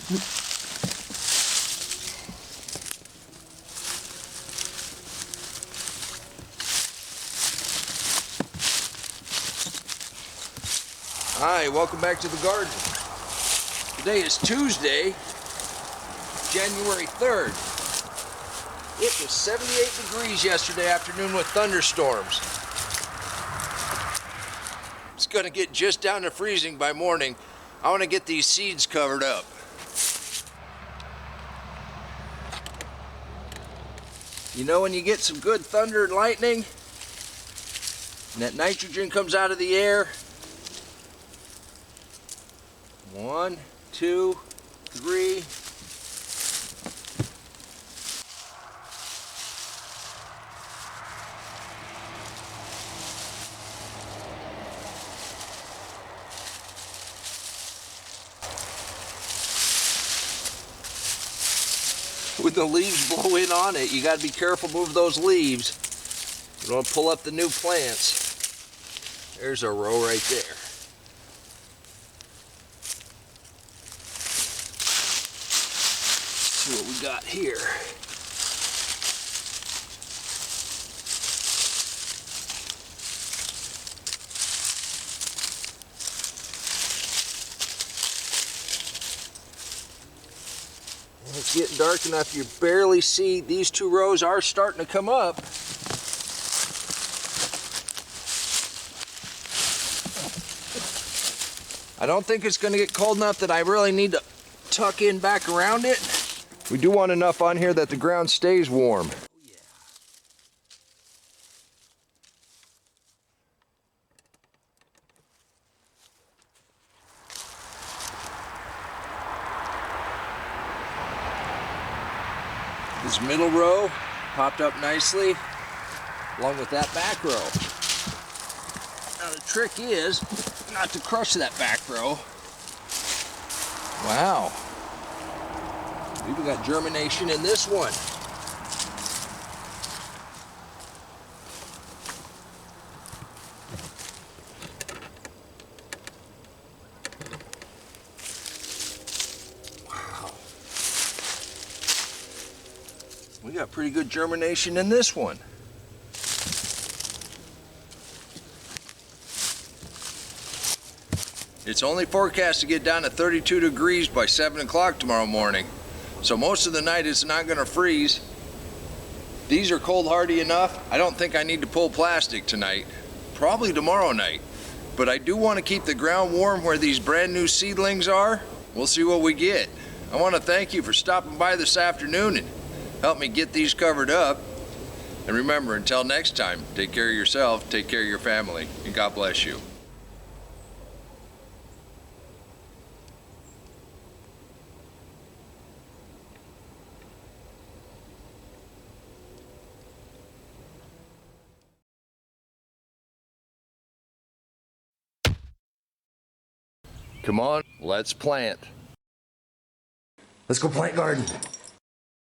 Hi, welcome back to the garden. Today is Tuesday, January 3rd. It was 78 degrees yesterday afternoon with thunderstorms. It's gonna get just down to freezing by morning. I wanna get these seeds covered up. You know when you get some good thunder and lightning, and that nitrogen comes out of the air? 1, 2, 3. When the leaves blow in on it, you got to be careful, move those leaves. You don't want to pull up the new plants. There's a row right there. See what we got here. It's getting dark enough you barely see. These two rows are starting to come up. I don't think it's going to get cold enough that I really need to tuck in back around it. We do want enough on here that the ground stays warm. Oh, yeah. This middle row popped up nicely, along with that back row. Now the trick is not to crush that back row. Wow. We've got germination in this one. Wow. We got pretty good germination in this one. It's only forecast to get down to 32 degrees by 7 o'clock tomorrow morning. So most of the night it's not going to freeze. These are cold hardy enough. I don't think I need to pull plastic tonight. Probably tomorrow night. But I do want to keep the ground warm where these brand new seedlings are. We'll see what we get. I want to thank you for stopping by this afternoon and help me get these covered up. And remember, until next time, take care of yourself, take care of your family, and God bless you. Come on, let's plant. Let's go plant garden.